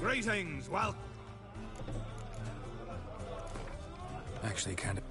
Greetings, well... Actually, kind of...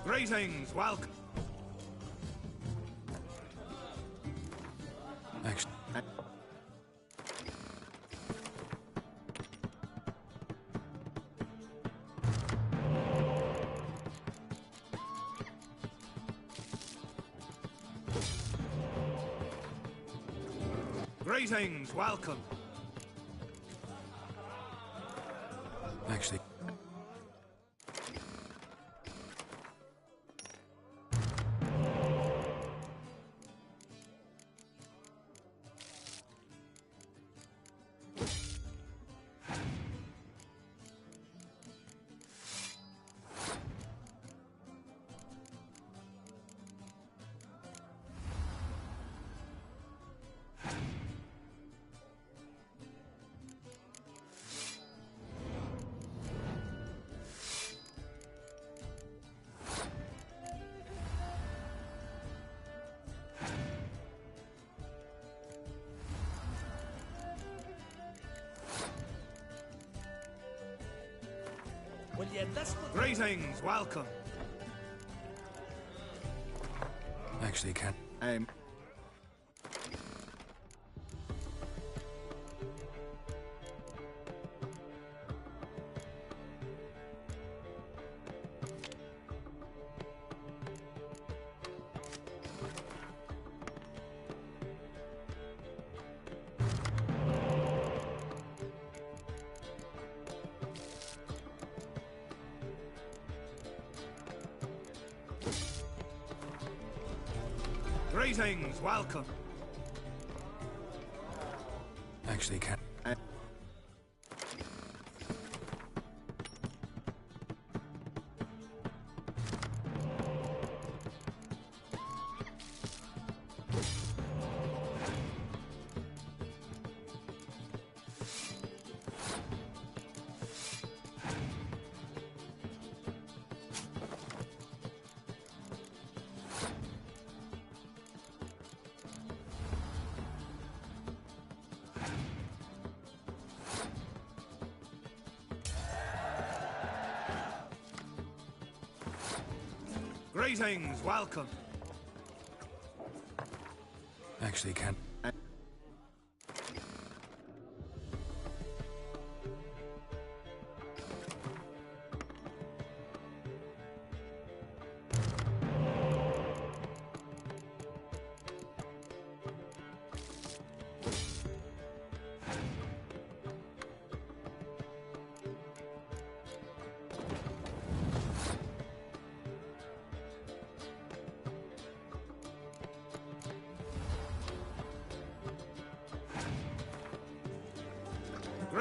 Greetings, welcome. Actually... Greetings, welcome. Actually... Greetings, welcome. Actually, can... Greetings, welcome. Actually can. Greetings, welcome. Actually can.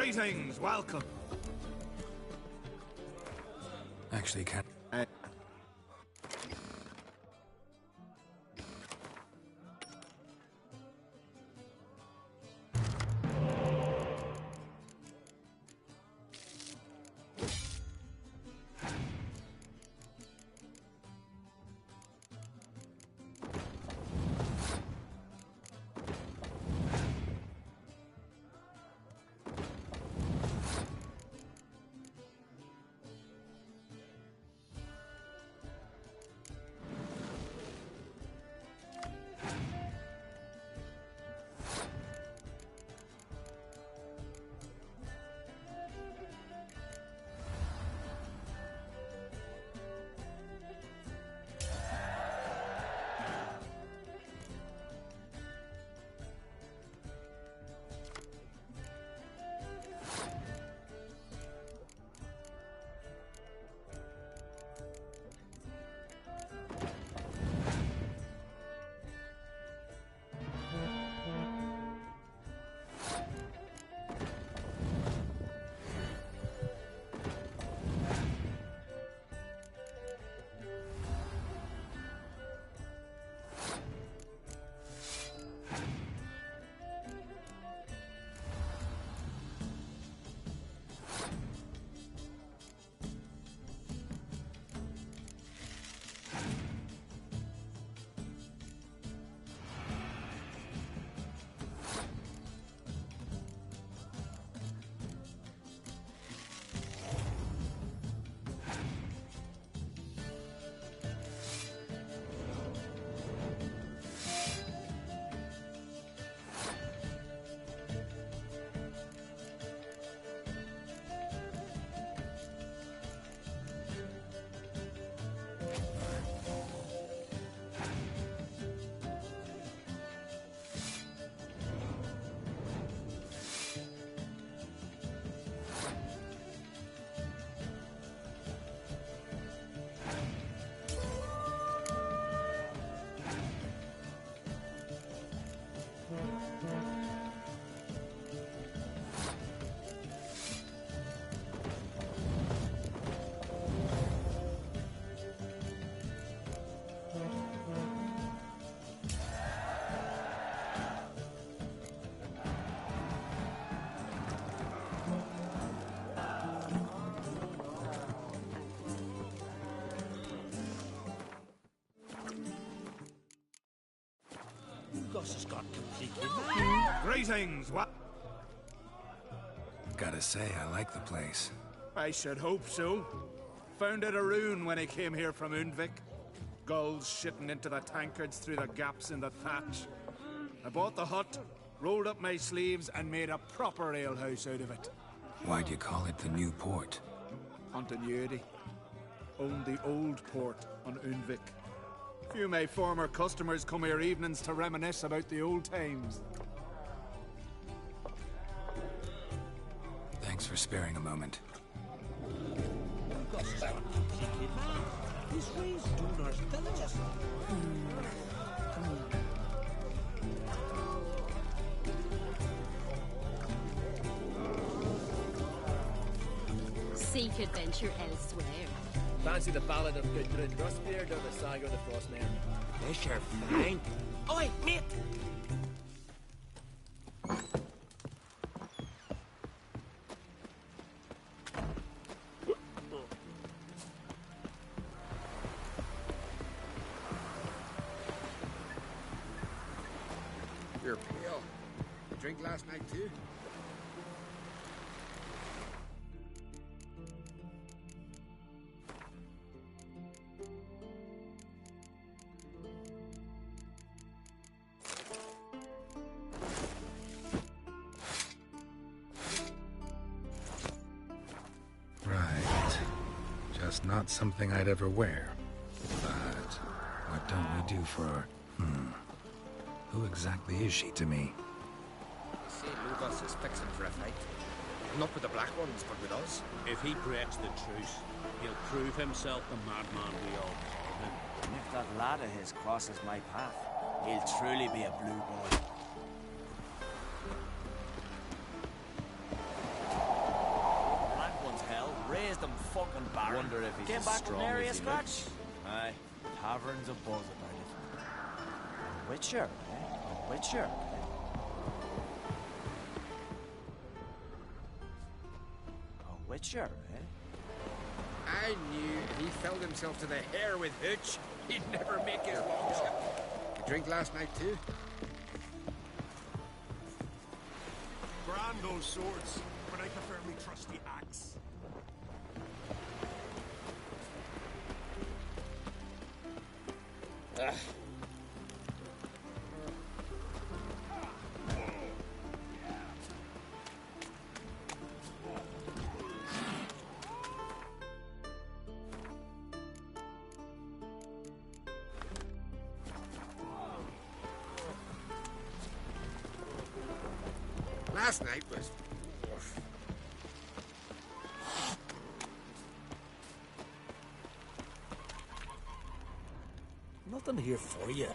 Greetings, welcome. Actually can. Greetings, what? Gotta say, I like the place. I should hope so. Found it a ruin when I came here from Undvik. Gulls shitting into the tankards through the gaps in the thatch. I bought the hut, rolled up my sleeves, and made a proper alehouse out of it. Why'd you call it the New Port? Continuity. Owned the old port on Undvik. Few of my former customers come here evenings to reminisce about the old times. Thanks for sparing a moment. seek adventure elsewhere. Fancy the ballad of Gudrun Rustbeard or the saga of the Frostmare? This sure fine. Oi, mate! You're pale. You drink last night too? Right. Just not something I'd ever wear. But what don't we do for her? Who exactly is she to me? Say Lugos is fixing for a fight. Not with the Black Ones, but with us. If he breaks the truce, he'll prove himself the madman we all call him. And if that lad of his crosses my path, he'll truly be a blue boy. Black One's hell, raised them fucking barren. Wonder if he's Came as back with strong nary a as he scratch. looks. Aye, taverns a buzz about it. A witcher, eh? A witcher. A witcher, eh? I knew if he filled himself to the hair with hooch, he'd never make his longship. You drink last night too? Grand those swords, but I prefer me trusty axe. Last night was... oof. Nothing here for you.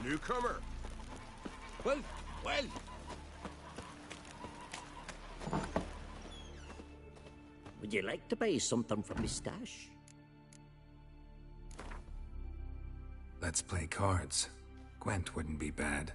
Newcomer. Well, well. Would you like to buy something from me stash? Let's play cards. Gwent wouldn't be bad.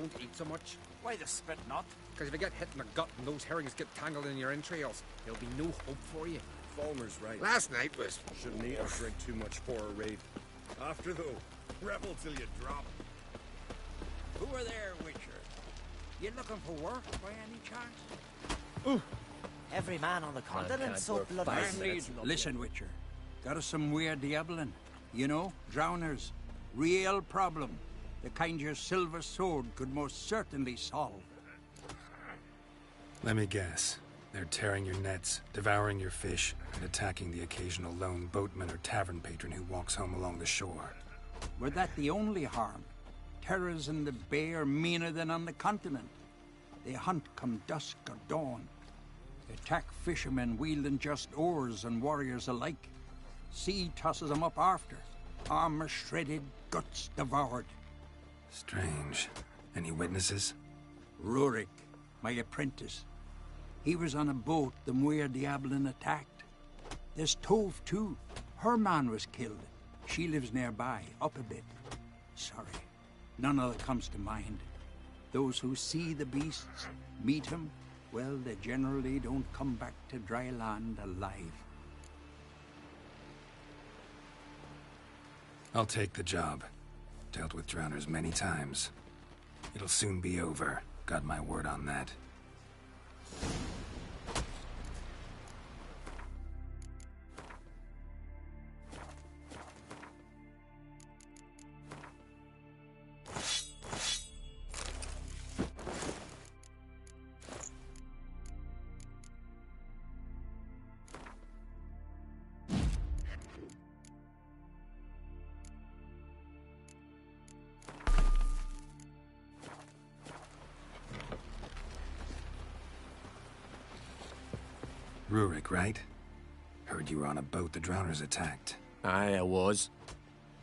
don't eat so much. Why the spit not? Because if you get hit in the gut and those herrings get tangled in your entrails, there'll be no hope for you. Falmer's right. Last night was... Shouldn't eat or drink too much for a raid. After, though, revel till you drop. Who are there, Witcher? You looking for work by any chance? Every man on the continent's so bloody. Listen, Witcher. Got us some weird diabling. You know, drowners. Real problem. The kind your silver sword could most certainly solve. Let me guess. They're tearing your nets, devouring your fish, and attacking the occasional lone boatman or tavern patron who walks home along the shore. Were that the only harm? Terrors in the bay are meaner than on the continent. They hunt come dusk or dawn. They attack fishermen wielding just oars and warriors alike. Sea tosses them up after. Armor shredded, guts devoured. Strange. Any witnesses? Rurik, my apprentice. He was on a boat the Muir Diablin attacked. There's Tove, too. Her man was killed. She lives nearby, up a bit. Sorry, none other comes to mind. Those who see the beasts, meet him, well, they generally don't come back to dry land alive. I'll take the job. Dealt with drowners many times. It'll soon be over. Got my word on that. Rurik, right? Heard you were on a boat the drowners attacked. Aye, I was.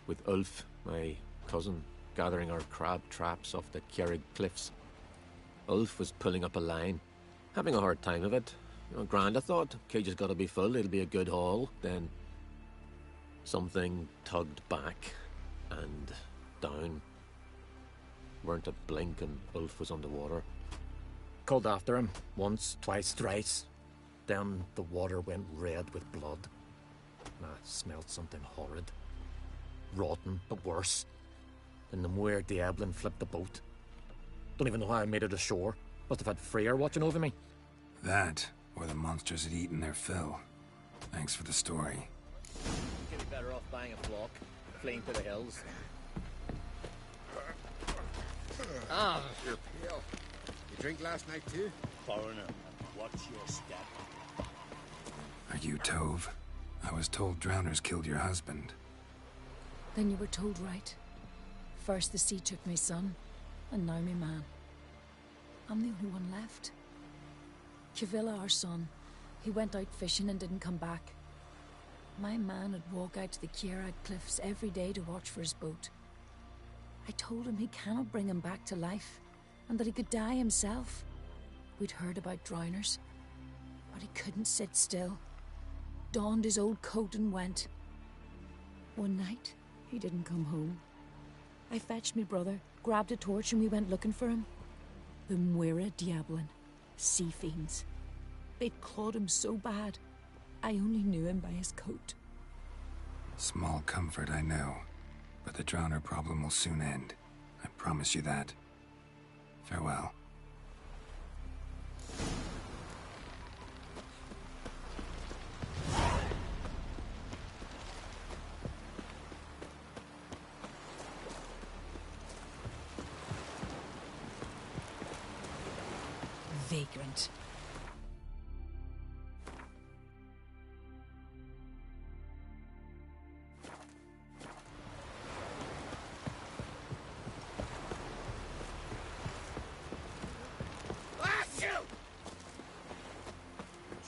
With Ulf, my cousin, gathering our crab traps off the Kjerrig cliffs. Ulf was pulling up a line, having a hard time of it. You know, grand, I thought. Cage has got to be full, it'll be a good haul. Then something tugged back and down. Weren't a blink and Ulf was underwater. Called after him, once, twice, thrice. Then the water went red with blood. And I smelled something horrid. Rotten, but worse. Then the Muir Diablin flipped the boat. Don't even know how I made it ashore. Must have had Freyr watching over me. That, or the monsters had eaten their fill. Thanks for the story. Could be better off buying a flock, fleeing to the hills. Ah, you're pale. You drink last night, too? Foreigner, watch your step. Are you Tove? I was told drowners killed your husband. Then you were told right. First the sea took my son, and now my man. I'm the only one left. Kavilla, our son, he went out fishing and didn't come back. My man would walk out to the Kjerrig cliffs every day to watch for his boat. I told him he cannot bring him back to life, and that he could die himself. We'd heard about drowners, but he couldn't sit still. Donned his old coat and went. One night, he didn't come home. I fetched my brother, grabbed a torch, and we went looking for him. The Muir Diablin, sea fiends. They'd clawed him so bad, I only knew him by his coat. Small comfort, I know. But the drowner problem will soon end. I promise you that. Farewell. Vagrant.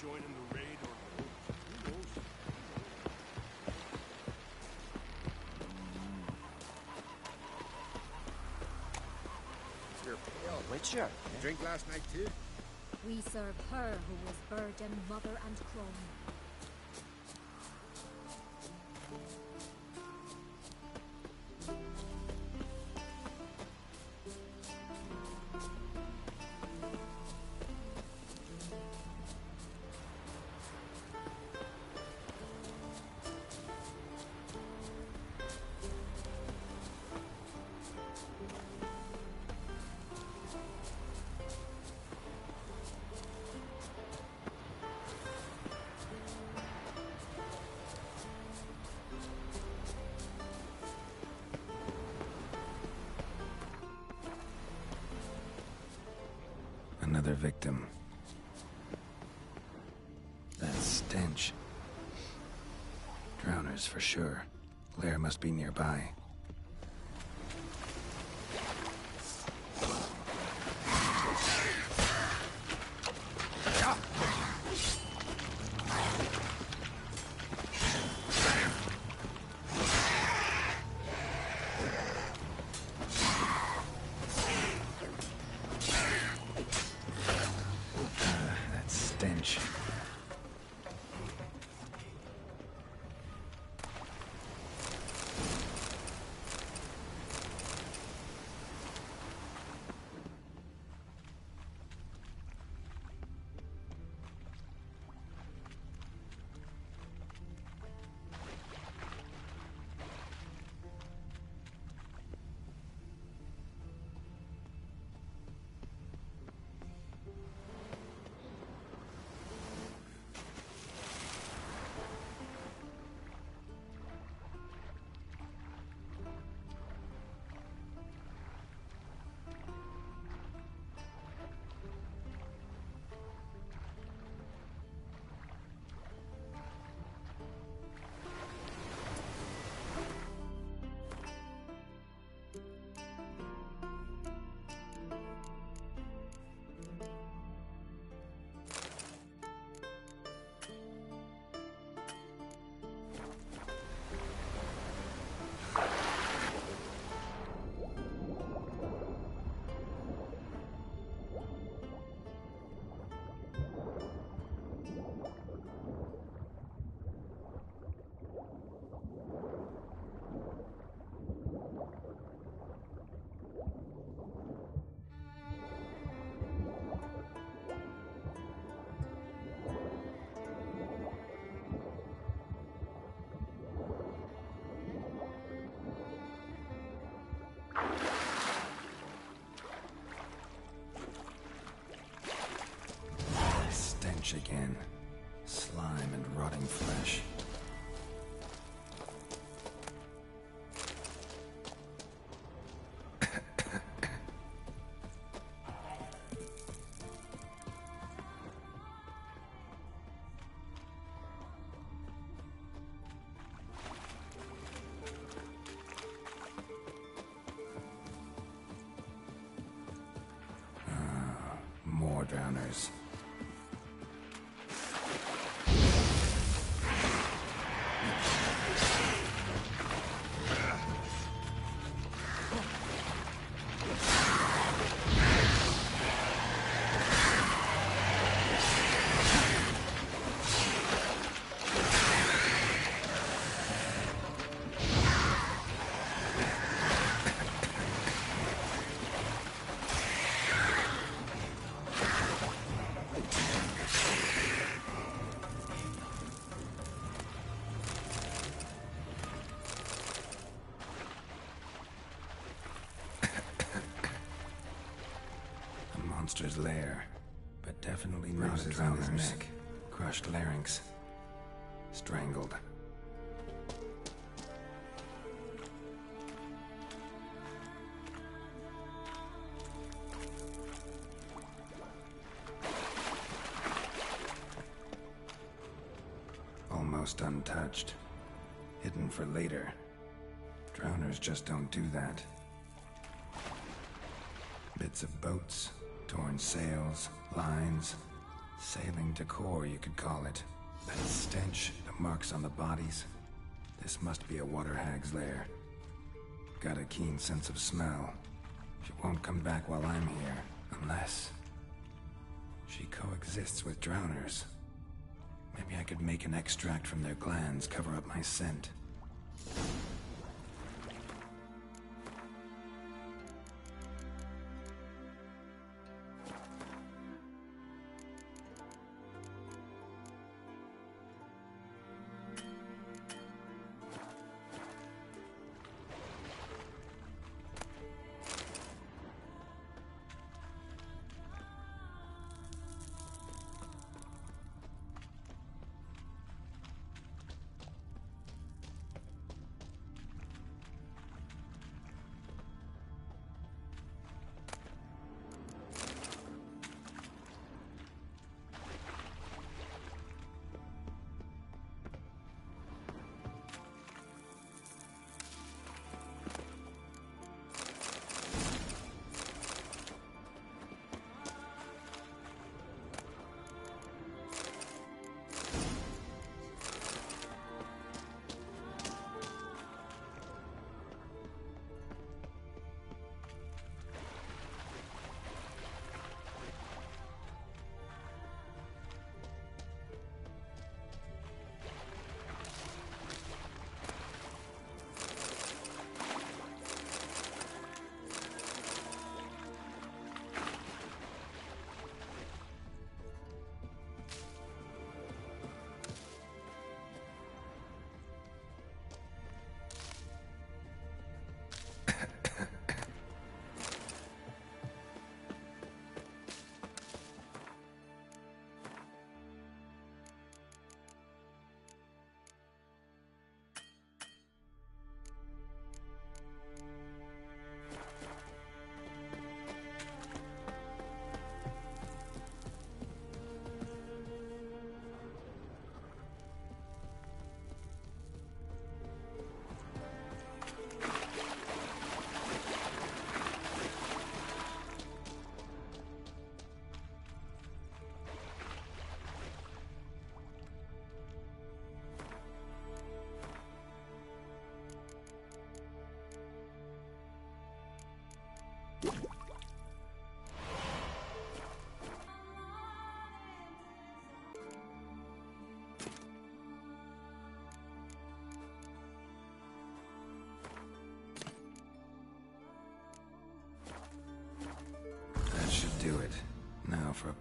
Joining the raid or who knows? You're pale. Witcher? You drink last night, too? We serve her who was burden, mother, and crone. Another victim. That stench. Drowners for sure. Lair must be nearby. That stench. Stench again. Slime and rotting flesh. More drowners. Monster's lair, but definitely not a drowner's neck. Crushed larynx. Strangled. Almost untouched. Hidden for later. Drowners just don't do that. Bits of boats, torn sails, lines, sailing decor, you could call it. That stench, the marks on the bodies. This must be a water hag's lair. Got a keen sense of smell. She won't come back while I'm here, unless she coexists with drowners. Maybe I could make an extract from their glands cover up my scent.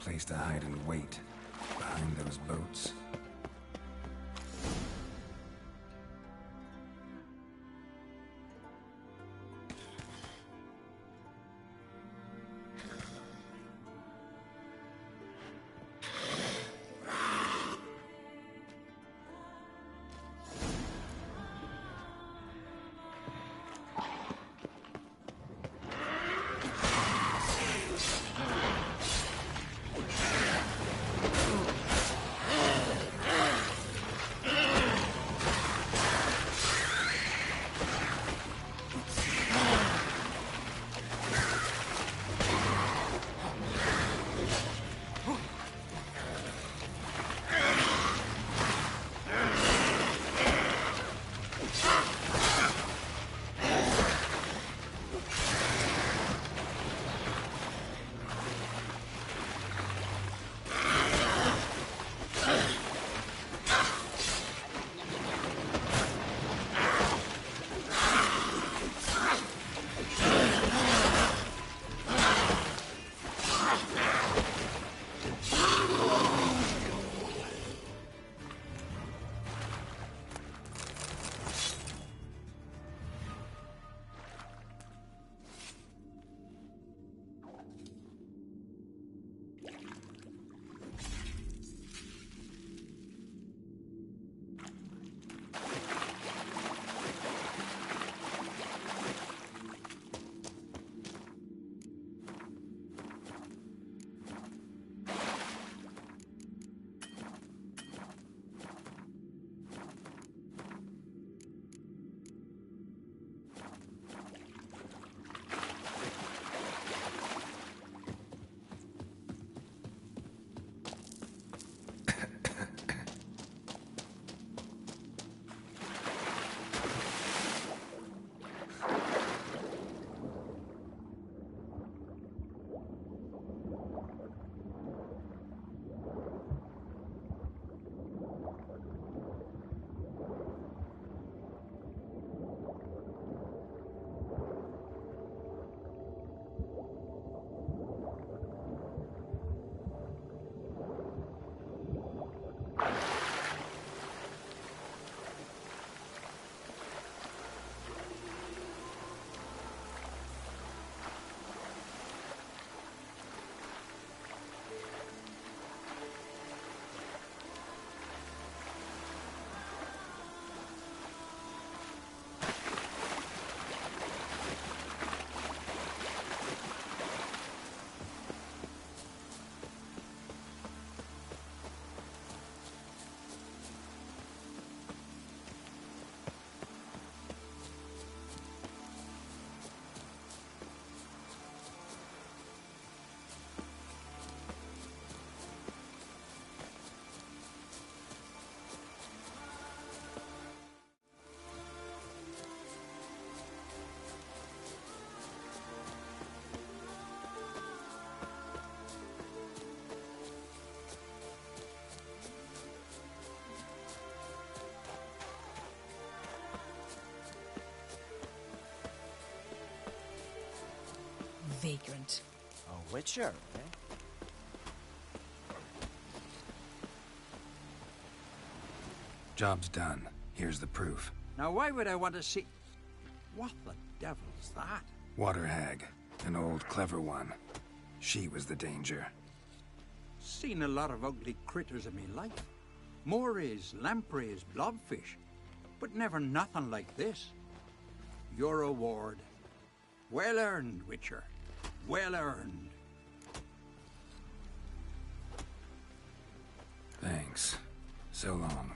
place to hide and wait behind those boats. Vagrant. A witcher, eh? Job's done. Here's the proof. Now why would I want to see... What the devil's that? Water hag. An old, clever one. She was the danger. Seen a lot of ugly critters in me life. Morays, lampreys, blobfish. But never nothing like this. Your reward. Well earned, Witcher. Well earned. Thanks. So long.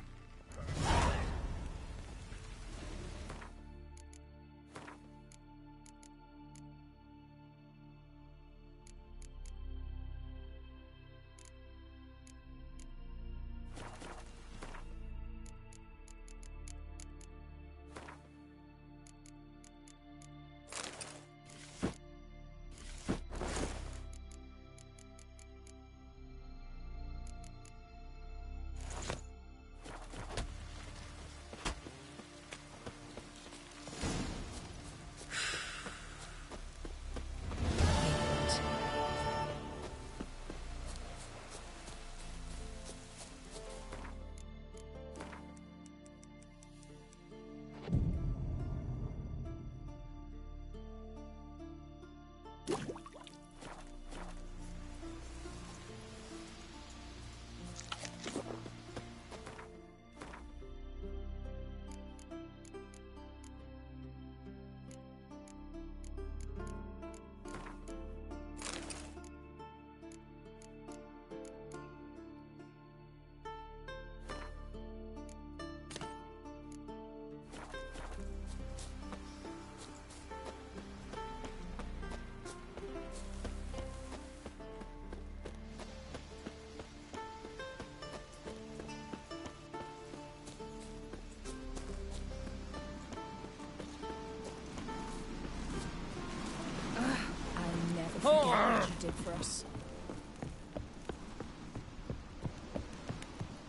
did for us.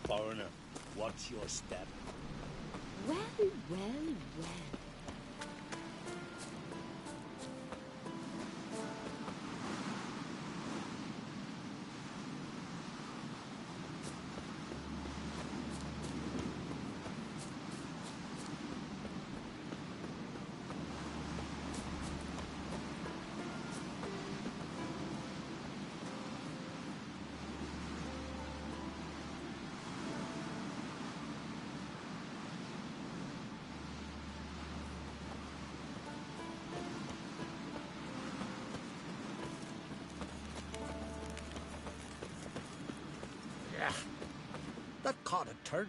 Foreigner, what's your step? Well, well, well. Yeah, that caught a turn.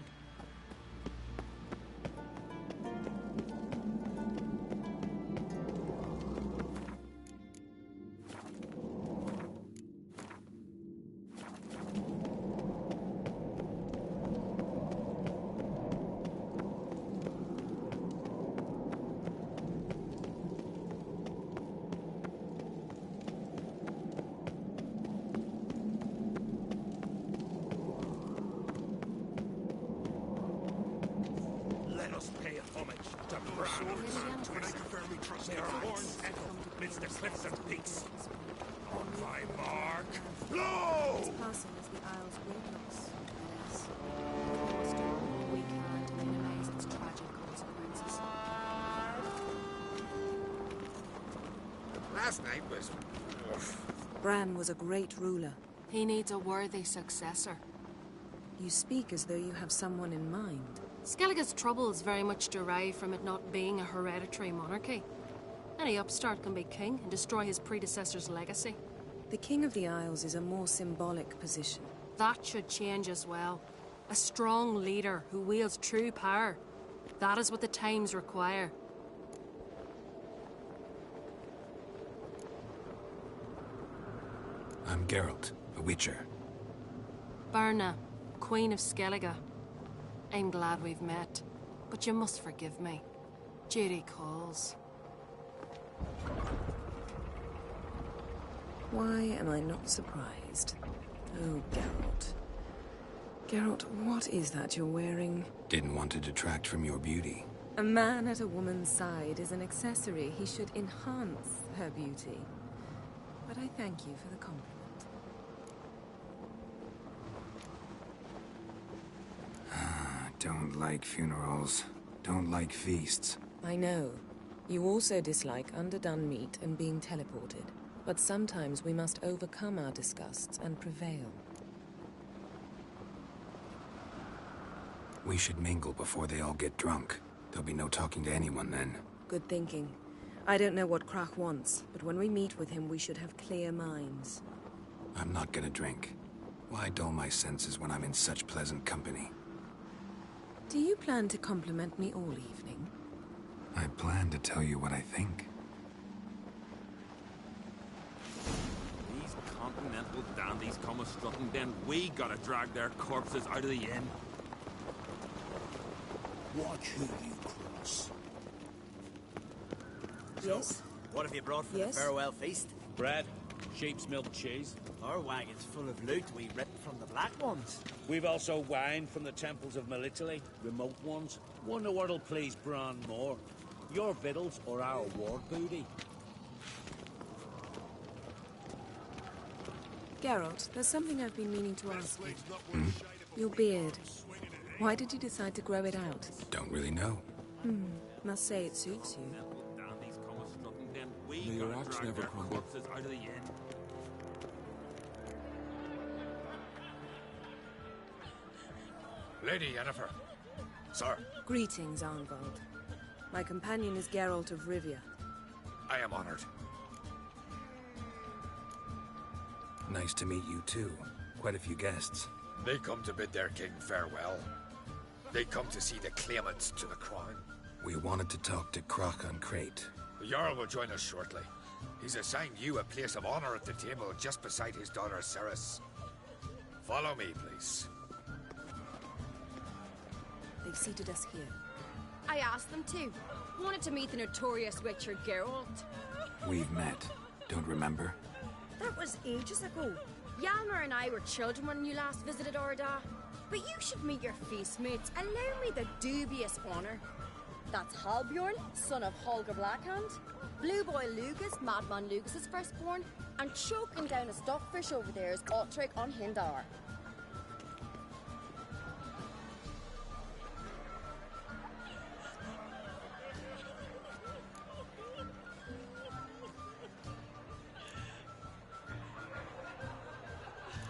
Let us pay homage to Bran. When I confirm we trust their horns echo midst the cliffs and peaks. On my mark, blow! As passing as the Isles will us. Yes. We must do all we can to minimize its tragic consequences. Last night was... Bran was a great ruler. He needs a worthy successor. You speak as though you have someone in mind. Skellige's troubles very much derive from it not being a hereditary monarchy. Any upstart can be king and destroy his predecessor's legacy. The King of the Isles is a more symbolic position. That should change as well. A strong leader who wields true power. That is what the times require. I'm Geralt, a Witcher. Birna, Queen of Skellige. I'm glad we've met, but you must forgive me. Duty calls. Why am I not surprised? Oh, Geralt. Geralt, what is that you're wearing? Didn't want to detract from your beauty. A man at a woman's side is an accessory. He should enhance her beauty. But I thank you for the compliment. Don't like funerals. Don't like feasts. I know. You also dislike underdone meat and being teleported. But sometimes we must overcome our disgusts and prevail. We should mingle before they all get drunk. There'll be no talking to anyone then. Good thinking. I don't know what Krach wants, but when we meet with him, we should have clear minds. I'm not gonna drink. Why dull my senses when I'm in such pleasant company? Do you plan to compliment me all evening? I plan to tell you what I think. These continental dandies come a-strutting, then we gotta drag their corpses out of the inn. Watch who you cross. Yes? What have you brought for Yes? the farewell feast? Bread, sheep's milk cheese. Our wagon's full of loot we ripped from the Black Ones. We've also wine from the temples of Melitele, remote ones. Wonder what'll please Bran more, your victuals or our war booty. Geralt, there's something I've been meaning to ask you. Your beard. Why did you decide to grow it out? Don't really know. Must say it suits you. Dandies come a-strutting, then we May your gotta axe drag never their crumble. corpses out of the inn. Lady Yennefer. Sir, Greetings, Arnvald. My companion is Geralt of Rivia. I am honored. Nice to meet you too. Quite a few guests. They come to bid their king farewell. They come to see the claimants to the crown. We wanted to talk to Krach on Crate. The Jarl will join us shortly. He's assigned you a place of honor at the table just beside his daughter Ceres. Follow me, please. They've seated us here. I asked them to. Wanted to meet the notorious Witcher Geralt. We've met. Don't remember? That was ages ago. Yalmer and I were children when you last visited Orda. But you should meet your feast mates. Allow me the dubious honour. That's Halbjorn, son of Holger Blackhand. Blue Boy Lucas, Madman Lucas's firstborn. And choking down a stockfish over there is Otric on Hindar.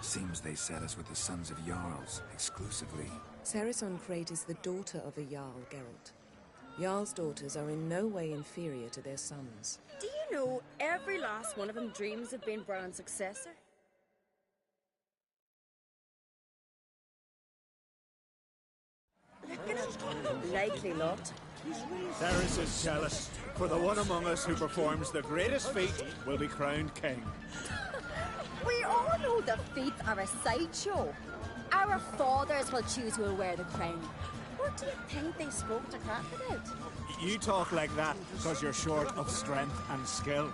Seems they set us with the sons of Jarls, exclusively. Cerys Crate is the daughter of a Jarl, Geralt. Jarl's daughters are in no way inferior to their sons. Do you know every last one of them dreams of being Bran's successor? Likely not. Cerys is jealous, for the one among us who performs the greatest feat will be crowned king. We all know the feats are a sideshow. Our fathers will choose who will wear the crown. What do you think they spoke to Crack about? You talk like that because you're short of strength and skill.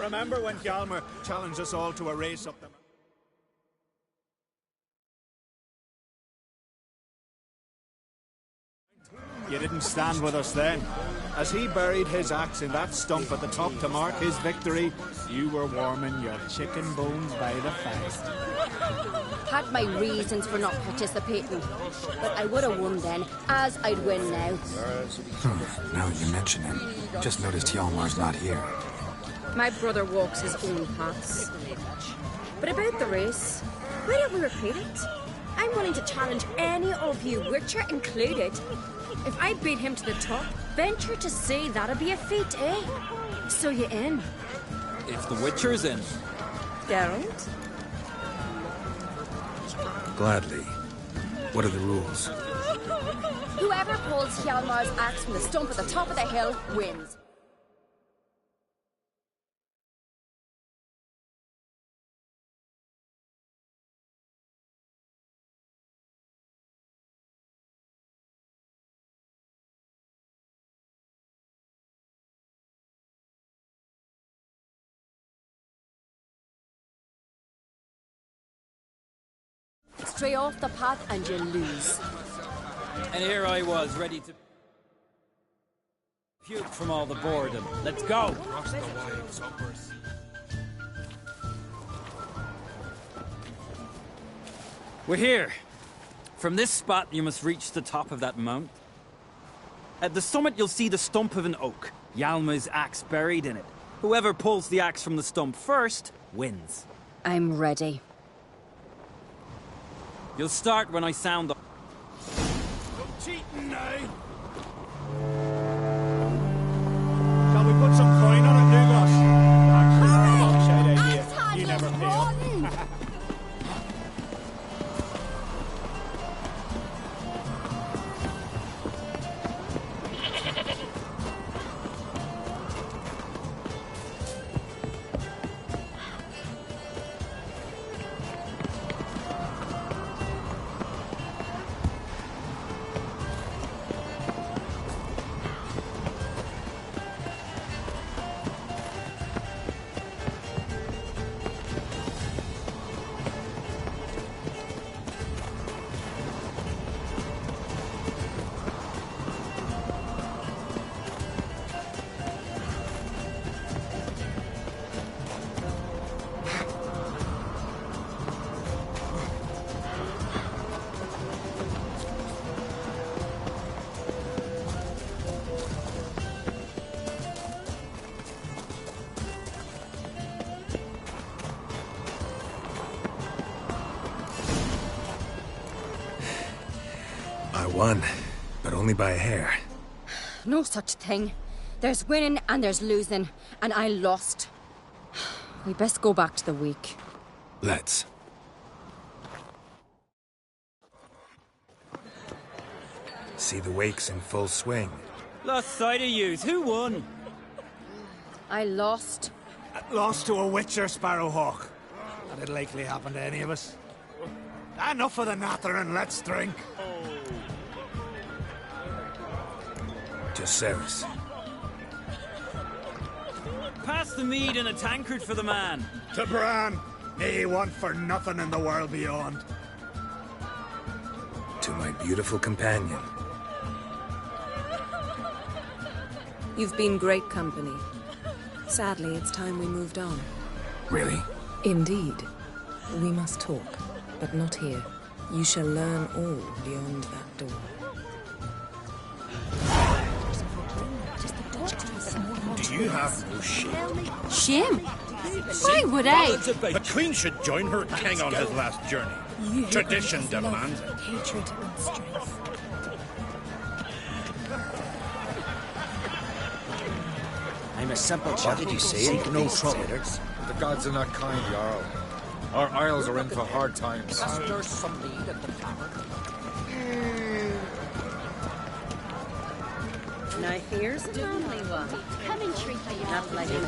Remember when Hjalmar challenged us all to a race up the... You didn't stand with us then. As he buried his axe in that stump at the top to mark his victory, you were warming your chicken bones by the fire. Had my reasons for not participating, but I would have won then, as I'd win now. Now that you mention it, just noticed Hjalmar's not here. My brother walks his own paths. But about the race, why don't we repeat it? I'm willing to challenge any of you, Witcher included. If I beat him to the top, venture to say that'd be a feat, eh? So you in? If the Witcher's in. Geralt? Gladly. What are the rules? Whoever pulls Hjalmar's axe from the stump at the top of the hill wins. Stray off the path and you lose. And here I was, ready to puke from all the boredom. Let's go! We're here. From this spot, you must reach the top of that mount. At the summit, you'll see the stump of an oak. Hjalmar's axe buried in it. Whoever pulls the axe from the stump first, wins. I'm ready. You'll start when I sound the... No cheating now! Shall we put some coin on it, Lugos? Actually, not a shite idea. You never fail. I won, but only by a hair. No such thing. There's winning and there's losing, and I lost. We best go back to the week. Let's. See the wakes in full swing. Lost sight of yous. Who won? I lost. Lost to a Witcher, Sparrowhawk. That'd likely happen to any of us. Enough of the nattering, let's drink. To Cerys. pass the mead in a tankard for the man. To Bran, may he want for nothing in the world beyond. To my beautiful companion. You've been great company. Sadly, it's time we moved on. Really? Indeed. We must talk, but not here. You shall learn all beyond that door. Do you have no shame? Shame? Why would I? The Queen should join her king on his last journey. Tradition demands it. Hatred and strength. I'm a simple chap. What did you say? Seek no trouble. The gods are not kind, Jarl. Our isles are in for hard times. There's some need at the tavern. Now here's a lonely one. Come and treat me. Not like a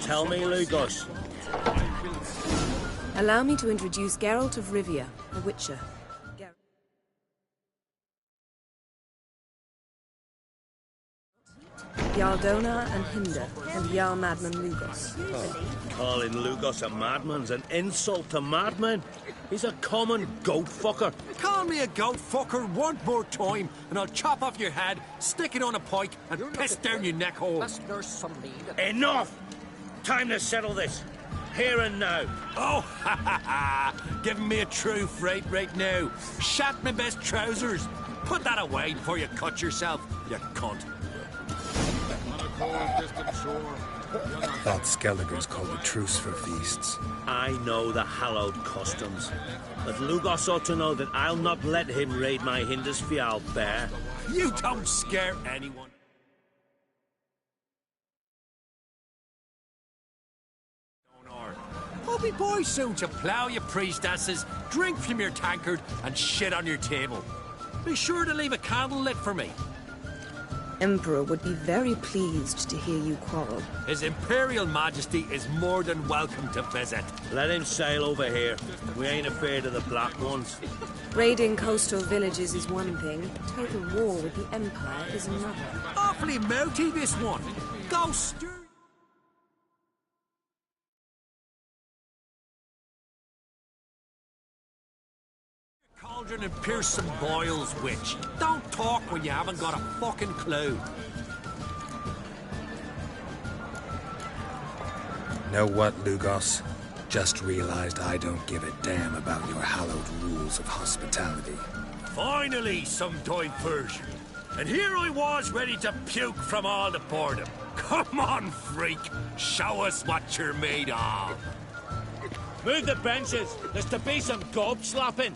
Tell me, Lugos. Allow me to introduce Geralt of Rivia, a witcher. Jarl Donar and Hinder, and Jarl Madman Lugos. Calling Lugos a madman's an insult to madmen. He's a common goat fucker. Call me a goat fucker one more time, and I'll chop off your head, stick it on a pike, and piss down your neck hole. Enough! Time to settle this. Here and now. Oh, ha ha ha! Giving me a true fright right now. Shat my best trousers. Put that away before you cut yourself, you cunt. Thought Skelliger's called a truce for feasts. I know the hallowed customs, but Lugos ought to know that I'll not let him raid my Hindisfial bear. You don't scare anyone. Hobby boy soon to plough your priestesses, drink from your tankard, and shit on your table. Be sure to leave a candle lit for me. Emperor would be very pleased to hear you quarrel. His Imperial Majesty is more than welcome to visit. Let him sail over here. We ain't afraid of the Black Ones. Raiding coastal villages is one thing. Total war with the Empire is another. Awfully mouthy, this one. Go stir. Cauldron and pierce some boils, witch. Don't talk when you haven't got a fucking clue. Know what, Lugos? Just realized I don't give a damn about your hallowed rules of hospitality. Finally, some diversion. And here I was ready to puke from all the boredom. Come on, freak. Show us what you're made of. Move the benches. There's to be some gob slapping.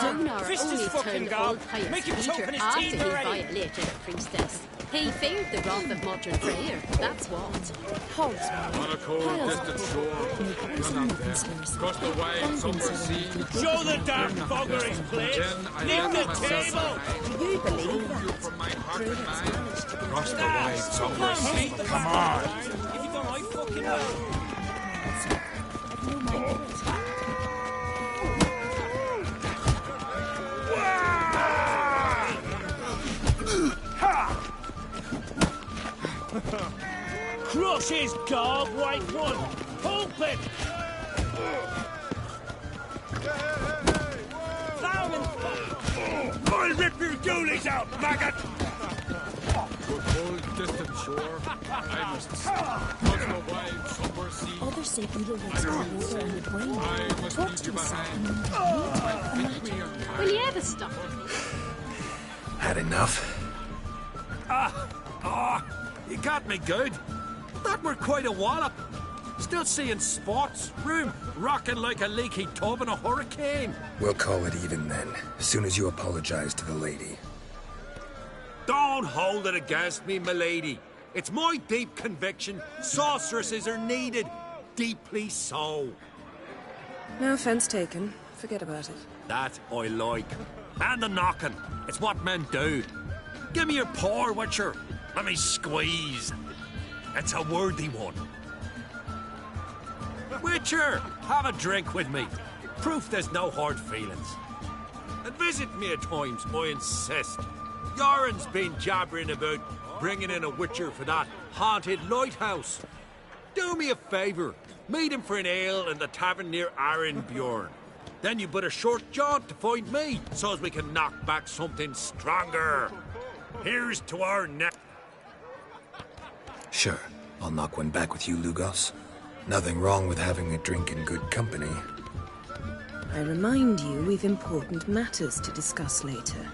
Donar Fist his only fucking turned gob. old pious Make him choke Peter on his after teeth he already. violated a priestess. He feared the wrath of modern prayer, that's what. On a cold, distant shore, none out there, across the wide, somber sea. Show the damn bugger his place. Leave the table. Do you believe that? From my heart Through and its mind, managed to across the get wide, somber sea. Come on. If you don't, I fucking know. Have no mind of it. Crush his gob, white one. Pulp it. I'll rip your goolies out, maggot. To a cold, distant shore, I must cross the wide, somber sea. Others say evil works are water and the brain. I must Talk leave to you yourself behind. and Will you ever stop? Had enough? You got me good. That were quite a wallop. Still seeing spots, room rocking like a leaky tub in a hurricane. We'll call it even then, as soon as you apologize to the lady. Don't hold it against me, milady. It's my deep conviction sorceresses are needed. Deeply so. No offense taken. Forget about it. That I like. And the knocking. It's what men do. Give me your paw, Witcher. Let me squeeze. It's a worthy one. Witcher, have a drink with me. Proof there's no hard feelings. And visit me at times, I insist. Yoren's been jabbering about bringing in a witcher for that haunted lighthouse. Do me a favour. Meet him for an ale in the tavern near Arenbjorn. Then you but a short jaunt to find me, so as we can knock back something stronger. Here's to our neck. Sure, I'll knock one back with you, Lugos. Nothing wrong with having a drink in good company. I remind you we've important matters to discuss later.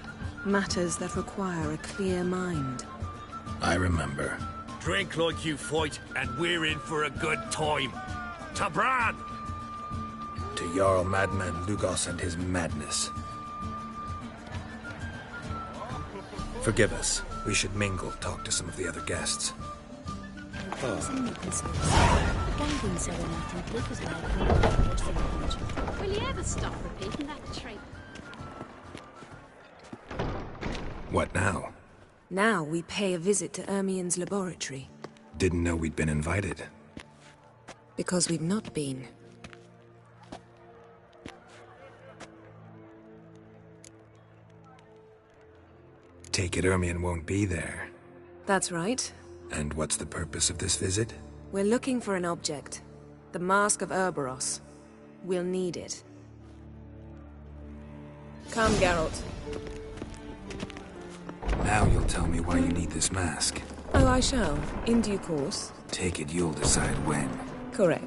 Matters that require a clear mind. I remember. Drink like you fight, and we're in for a good time. To Bran! To Jarl Madman Lugos and his madness. Forgive us. We should mingle, talk to some of the other guests. Will you ever stop repeating that trait? What now? Now we pay a visit to Ermien's laboratory. Didn't know we'd been invited. Because we've not been. Take it Ermien won't be there. That's right. And what's the purpose of this visit? We're looking for an object. The Mask of Ouroboros. We'll need it. Come, Geralt. Now you'll tell me why you need this mask. Oh, I shall. In due course. Take it you'll decide when. Correct.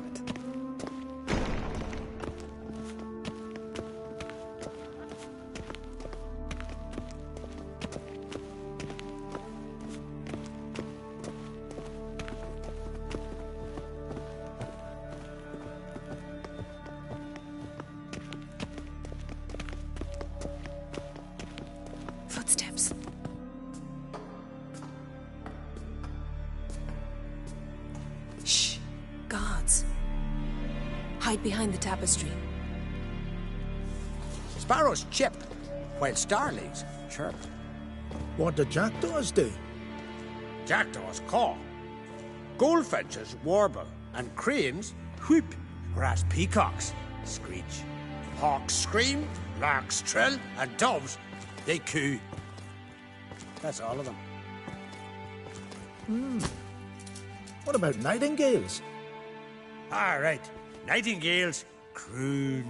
Footsteps. Shh. Guards. Hide behind the tapestry. Sparrows chip, while starlings chirp. What do jackdaws do? Jackdaws caw. Goldfinches warble, and cranes whoop, whereas peacocks screech. Hawks scream, larks trill, and doves, they coo. That's all of them. What about nightingales? All right, nightingales croon.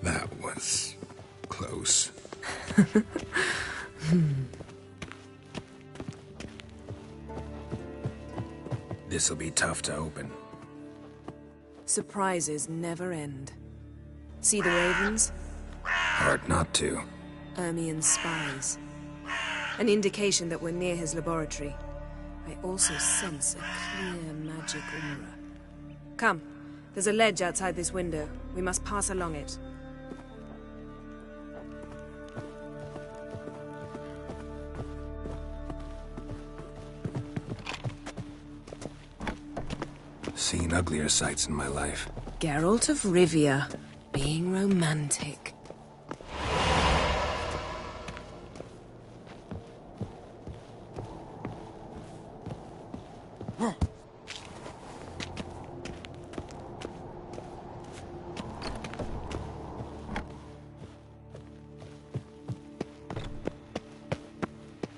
That was close. This'll be tough to open. Surprises never end. See the ravens? Hard not to. Ermien's spies. An indication that we're near his laboratory. I also sense a clear magic aura. Come, there's a ledge outside this window. We must pass along it. Seen uglier sights in my life. Geralt of Rivia, being romantic.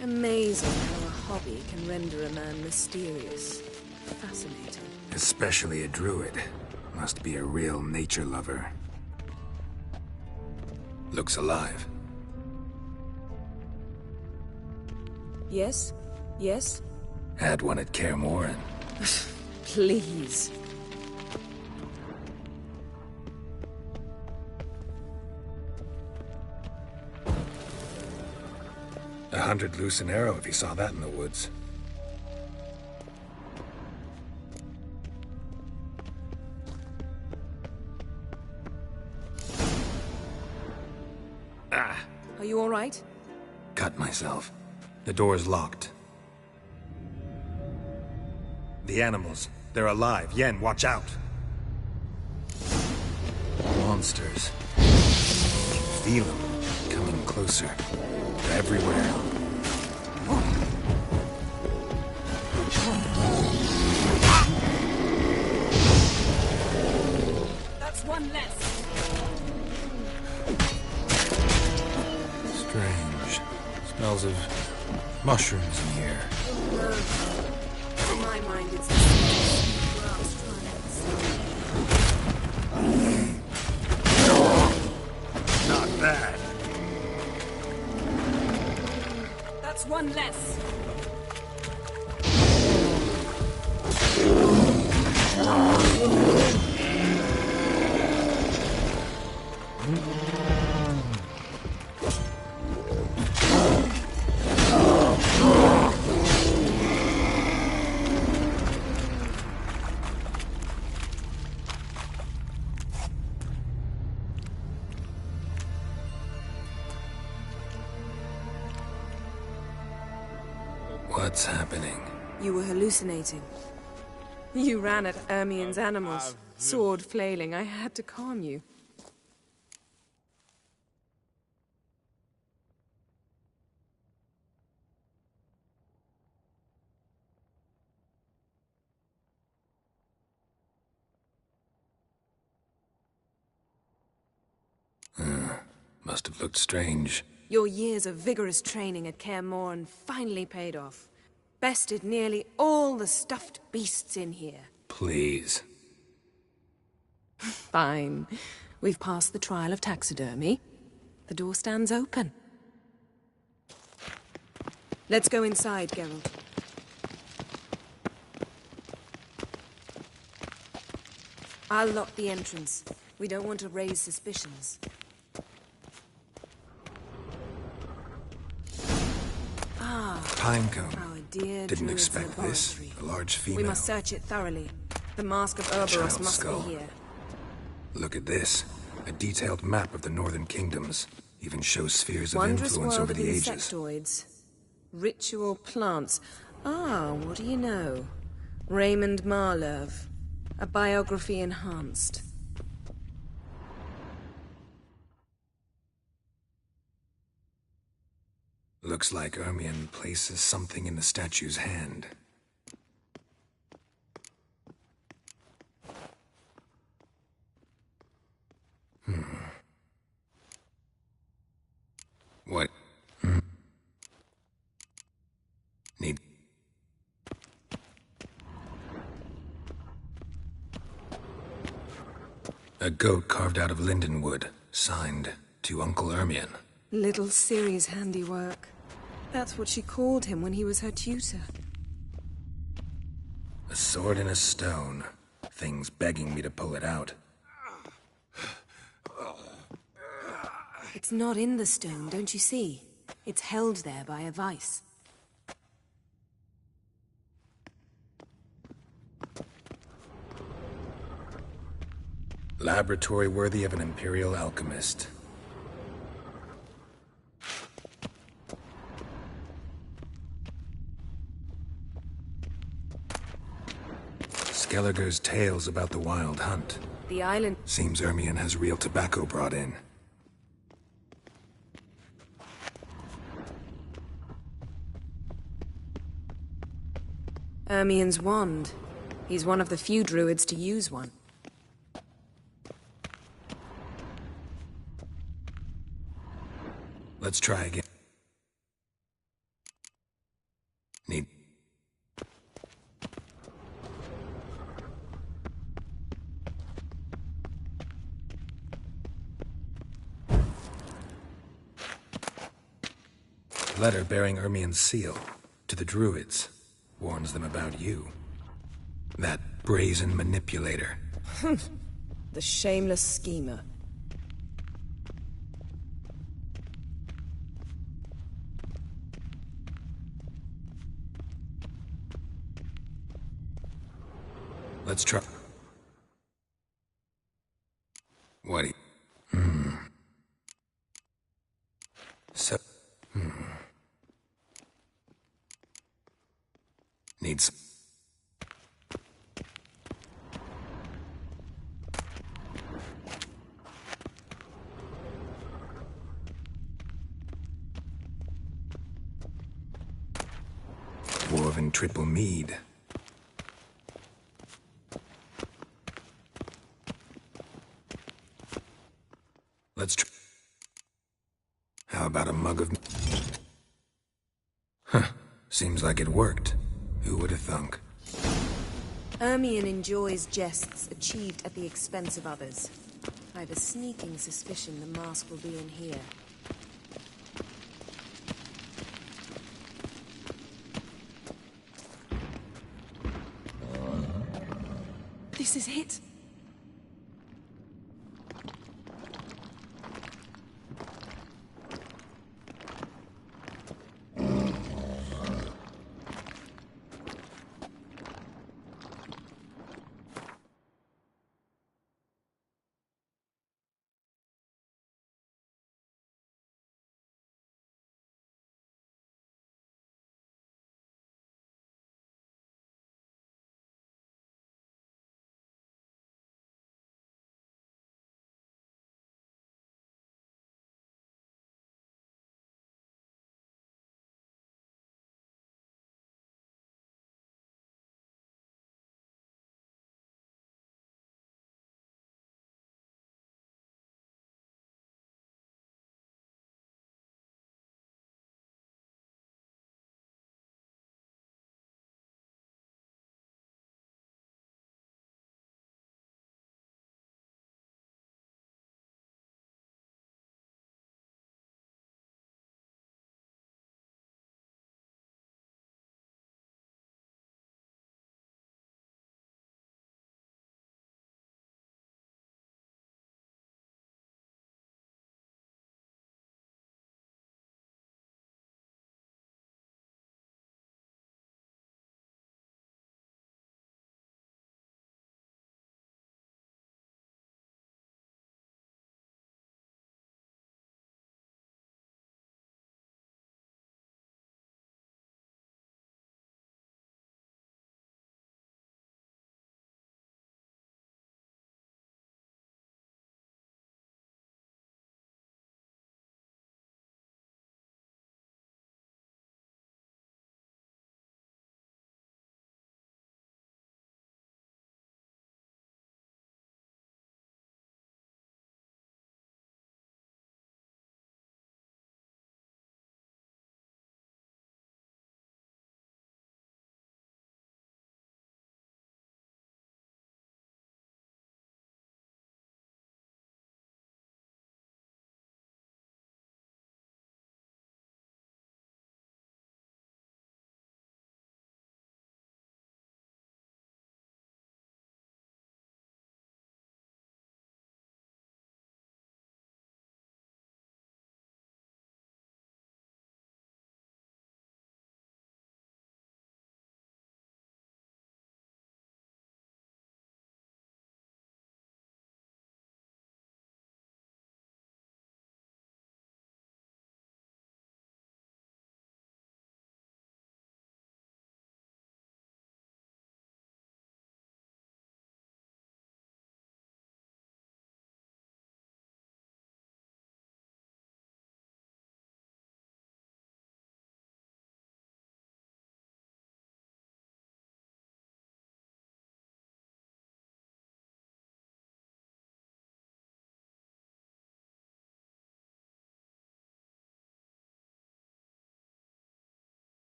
Amazing how a hobby can render a man mysterious. Fascinating. Especially a druid. Must be a real nature lover. Looks alive. Yes? Yes? Had one at Kaer Morhen. Please. $100 loose an arrow if he saw that in the woods. Are you all right? Cut myself. The door's locked. The animals. They're alive. Yen, watch out. Monsters. feel them coming closer. They're everywhere. That's one less. Strange. Smells of mushrooms in here. No. To my mind, it's the same grass trials. Not bad. That's one less. What's happening? You were hallucinating. You ran at Ermien's animals, sword flailing. I had to calm you. Must have looked strange. Your years of vigorous training at Kaer Morhen finally paid off. Bested nearly all the stuffed beasts in here. Please. Fine. We've passed the trial of taxidermy. The door stands open. Let's go inside, Geralt. I'll lock the entrance. We don't want to raise suspicions. Pinecone. Our dear Didn't Druid's expect this. laboratory. A large female. We must search it thoroughly. The mask of Ouroboros Child's must skull. be here. Look at this. A detailed map of the Northern Kingdoms. Even shows spheres of Wondrous influence world over of the ages. insectoids. Ritual plants. Ah, what do you know? Raymond Marlev. A biography enhanced. Looks like Ermion places something in the statue's hand. What? Need... A goat carved out of linden wood, signed to Uncle Ermion. Little Ciri's handiwork. That's what she called him when he was her tutor. A sword and a stone. Thing's begging me to pull it out. It's not in the stone, don't you see? It's held there by a vice. Laboratory worthy of an Imperial alchemist. Skelliger's tales about the wild hunt. The island... Seems Ermion has real tobacco brought in. Ermion's wand. He's one of the few druids to use one. Let's try again. Need... Letter bearing Ermion's seal to the druids. Warns them about you. That brazen manipulator. The shameless schemer. Let's try... What do you... So... Needs... even triple mead. Let's try. How about a mug of... Huh. Seems like it worked. Who would have thunk? Ermion enjoys jests achieved at the expense of others. I have a sneaking suspicion the mask will be in here. This is it.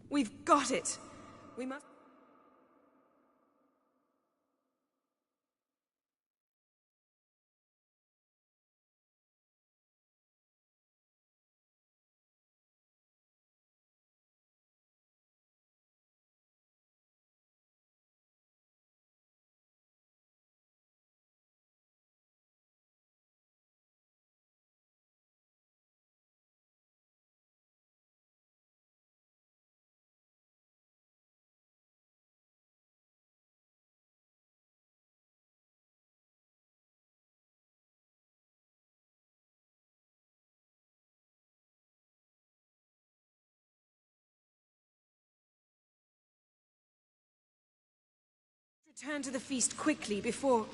We've got it! We must... Return to the feast quickly before...